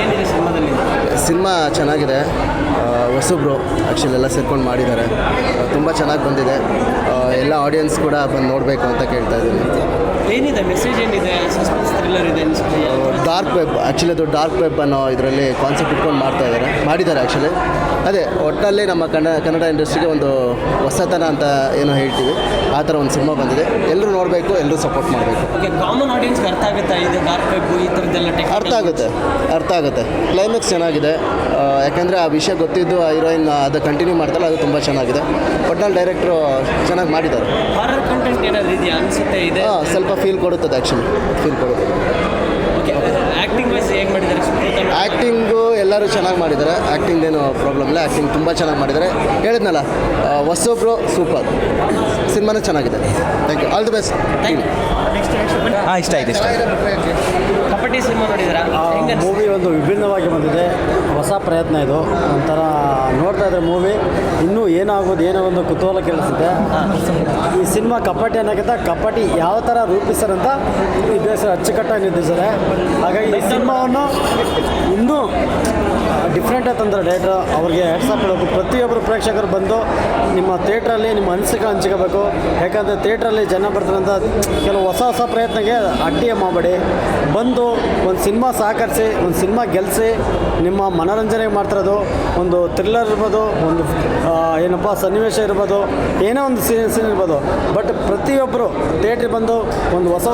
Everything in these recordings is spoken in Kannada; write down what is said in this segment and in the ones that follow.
ಏನಿದೆ ಸಿನಿಮಾದಲ್ಲಿ? ಸಿನಿಮಾ ಚೆನ್ನಾಗಿದೆ. ಹೊಸಬ್ರು ಆ್ಯಕ್ಚುಲಿ ಎಲ್ಲ ಸೇರ್ಕೊಂಡು ಮಾಡಿದ್ದಾರೆ. ತುಂಬ ಚೆನ್ನಾಗಿ ಬಂದಿದೆ. ಎಲ್ಲ ಆಡಿಯನ್ಸ್ ಕೂಡ ಬಂದು ನೋಡಬೇಕು ಅಂತ ಕೇಳ್ತಾ ಇದ್ದೀನಿ. ಏನಿದೆ ಮೆಸೇಜ್, ಏನಿದೆ? ಸಸ್ಪೆನ್ಸ್ ಥ್ರಿಲ್ಲರ್ ಇದೆ ಅನಿಸುತ್ತೆ. ಡಾರ್ಕ್ ವೆಬ್, ಆ್ಯಕ್ಚುಲಿ ಅದು ಡಾರ್ಕ್ ವೆಬ್ ಅನ್ನೋ ಇದರಲ್ಲಿ ಕಾನ್ಸೆಪ್ಟ್ ಇಟ್ಕೊಂಡು ಮಾಡಿದ್ದಾರೆ ಆ್ಯಕ್ಚುಲಿ. ಅದೇ ಒಟ್ಟಿನಲ್ಲಿ ನಮ್ಮ ಕನ್ನಡ ಇಂಡಸ್ಟ್ರಿಗೆ ಒಂದು ಹೊಸತನ ಅಂತ ಏನೋ ಹೇಳ್ತೀವಿ, ಆ ಥರ ಒಂದು ಸಿನಿಮಾ ಬಂದಿದೆ. ಎಲ್ಲರೂ ನೋಡಬೇಕು, ಎಲ್ಲರೂ ಸಪೋರ್ಟ್ ಮಾಡಬೇಕು. ಓಕೆ, ಕಾಮನ್ ಆಡಿಯನ್ಸ್ಗೆ ಅರ್ಥ ಆಗುತ್ತಾ ಇದು ಡಾರ್ಕ್ ವೆಬ್ ಈ ಥರದ್ದೆಲ್ಲ? ಅರ್ಥ ಆಗುತ್ತೆ. ಕ್ಲೈಮ್ಯಾಕ್ಸ್ ಚೆನ್ನಾಗಿದೆ. ಯಾಕೆಂದರೆ ಆ ವಿಷಯ ಗೊತ್ತಿದ್ದು ಆ ಹೀರೋಯಿನ್ ಅದು ಕಂಟಿನ್ಯೂ ಮಾಡ್ತಾರಲ್ಲ, ಅದು ತುಂಬ ಚೆನ್ನಾಗಿದೆ. ಒಟ್ಟಿನಲ್ಲಿ ಡೈರೆಕ್ಟ್ರು ಚೆನ್ನಾಗಿ ಮಾಡಿದ್ದಾರೆ. ಹಾರರ್ ಕಂಟೆಂಟ್ ಏನಾದರೂ ಇದೆಯಾ ಅನಿಸುತ್ತೆ? ಇದೆ, ಸ್ವಲ್ಪ ಫೀಲ್ ಕೊಡುತ್ತದೆ ಆ್ಯಕ್ಚುಲಿ, ಫೀಲ್ ಕೊಡುತ್ತೆ. ಓಕೆ, ಆ್ಯಕ್ಟಿಂಗ್ ವೈಸ್ ಹೇಗೆ ಮಾಡಿದ್ದಾರೆ? ಆ್ಯಕ್ಟಿಂಗು ಎಲ್ಲರೂ ಚೆನ್ನಾಗಿ ಮಾಡಿದ್ದಾರೆ. ಆ್ಯಕ್ಟಿಂಗ್ದೇನು ಪ್ರಾಬ್ಲಮ್ ಇಲ್ಲ, ಆ್ಯಕ್ಟಿಂಗ್ ತುಂಬ ಚೆನ್ನಾಗಿ ಮಾಡಿದ್ದಾರೆ. ಹೇಳಿದ್ನಲ್ಲ, ಹೊಸೊಬ್ರು ಸೂಪರ್. ಸಿನಿಮಾನೂ ಚೆನ್ನಾಗಿದೆ. Thank you, all the best. Thank you. ಹಾಂ, ಇಷ್ಟ ಆಯ್ತು. ಕಪಟಿ ಸಿನಿಮಾ ನೋಡಿದ್ದೀರಾ? ಮೂವಿ ಒಂದು ವಿಭಿನ್ನವಾಗಿ ಬಂದಿದೆ, ಹೊಸ ಪ್ರಯತ್ನ ಇದು. ಒಂಥರ ನೋಡ್ತಾ ಇದ್ರೆ ಮೂವಿ ಇನ್ನೂ ಏನಾಗೋದು ಏನೋ ಒಂದು ಕುತೂಹಲ ಕೇಳಿಸುತ್ತೆ. ಈ ಸಿನಿಮಾ ಕಪಟಿ ಅನ್ನೋಕ್ಕಿಂತ ಕಪಟಿ ಯಾವ ಥರ ರೂಪಿಸ್ತಾರಂತ ಅಚ್ಚುಕಟ್ಟಾಗಿ ನಿರ್ದೇಶಿಸಿದ್ದಾರೆ. ಹಾಗಾಗಿ ಈ ಸಿನಿಮಾವನ್ನು ಇನ್ನೂ ಡಿಫ್ರೆಂಟ್ ತಂದರೆ ಡೈರೆಕ್ಟರ್ ಅವ್ರಿಗೆ ಹೆಡ್ಸಪ್ ಹೇಳಬೇಕು. ಪ್ರತಿಯೊಬ್ಬರು ಪ್ರೇಕ್ಷಕರು ಬಂದು ನಿಮ್ಮ ಥಿಯೇಟ್ರಲ್ಲಿ ನಿಮ್ಮ ಅನಿಸಿಕೆ ಹಂಚ್ಕೋಬೇಕು. ಯಾಕಂದರೆ ಥಿಯೇಟ್ರಲ್ಲಿ ಜನ ಬರ್ತಾರಂತ ಕೆಲವು ಹೊಸ ಪ್ರಯತ್ನಕ್ಕೆ ಅಡ್ಡಿಯ ಮಾಡಬೇಡಿ. ಬಂದು ಒಂದು ಸಿನಿಮಾ ಸಹಕರಿಸಿ, ಒಂದು ಸಿನಿಮಾ ಗೆಲ್ಲಿಸಿ, ನಿಮ್ಮ ಮನೋರಂಜನೆ ಮಾಡ್ತಿರೋದು ಒಂದು ಥ್ರಿಲ್ಲರ್ ಇರ್ಬೋದು, ಒಂದು ಏನಪ್ಪ ಸನ್ನಿವೇಶ ಇರ್ಬೋದು, ಏನೋ ಒಂದು ಸೀನ್ ಇರ್ಬೋದು. ಬಟ್ ಪ್ರತಿಯೊಬ್ಬರು ಥಿಯೇಟ್ರಿಗೆ ಬಂದು ಒಂದು ಹೊಸ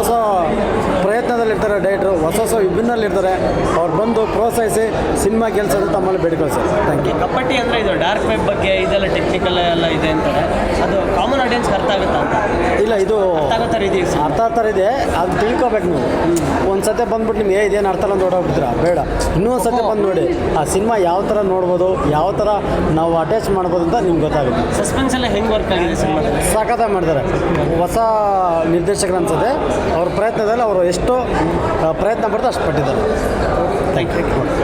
ಪ್ರಯತ್ನದಲ್ಲಿರ್ತಾರೆ ಡೈರೆಕ್ಟ್ರು, ಹೊಸ ವಿಭಿನ್ನಲ್ಲಿರ್ತಾರೆ. ಅವ್ರು ಬಂದು ಪ್ರೋತ್ಸಾಹಿಸಿ ಸಿನಿಮಾ ಗೆಲ್ಸೋದು ತಮ್ಮಲ್ಲಿ ಬೇಡಿಕೊಳ್ಳಿ ಸರ್. Thank you. ಕಪಟಿ ಅಂದರೆ ಇದು ಡಾರ್ಕ್ ವೆಬ್ ಬಗ್ಗೆ ಇದೆಲ್ಲ ಟೆಕ್ನಿಕಲ್ ಎಲ್ಲ ಇದೆ ಅಂತಾರೆ. ಅದು ಕಾಮನ್ ಆಡಿಯನ್ಸ್ಗೆ ಅರ್ಥ ಆಗುತ್ತಾ ಅಂತ? ಇಲ್ಲ, ಇದು ಅರ್ಥ ಇದೆ. ಅದು ತಿಳ್ಕೊಬೇಕು ನೀವು. ಒಂದು ಸತಿ ಬಂದ್ಬಿಟ್ಟು ನಿಮ್ಗೆ ಇದೇನು ಅರ್ಥ ಇಲ್ಲ ಅಂತ ಹೊರಟೋಗ್ಬಿಡ್ತೀರಾ, ಬೇಡ. ಇನ್ನೂ ಒಂದು ಸತಿ ಬಂದು ನೋಡಿ ಆ ಸಿನಿಮಾ ಯಾವ ಥರ ನೋಡ್ಬೋದು, ಯಾವ ಥರ ನಾವು ಅಟ್ಯಾಚ್ ಮಾಡ್ಬೋದು ಅಂತ ನಿಮ್ಗೆ ಗೊತ್ತಾಗುತ್ತೆ. ಸಸ್ಪೆನ್ಸ್ ಎಲ್ಲ ಹೆಂಗೆ ವರ್ಕ್ ಆಗಿದೆ ಸಿನಿಮಾ? ಸಖತ್ತಾಗಿ ಮಾಡ್ತಾರೆ. ಹೊಸ ನಿರ್ದೇಶಕರು ಅನ್ಸುತ್ತೆ. ಅವ್ರ ಪ್ರಯತ್ನದಲ್ಲಿ ಅವರು ಎಷ್ಟು ಪ್ರಯತ್ನ ಪಡ್ತಾರೆ ಅಷ್ಟು ಪಟ್ಟಿದ್ದಾರೆ. Thank you.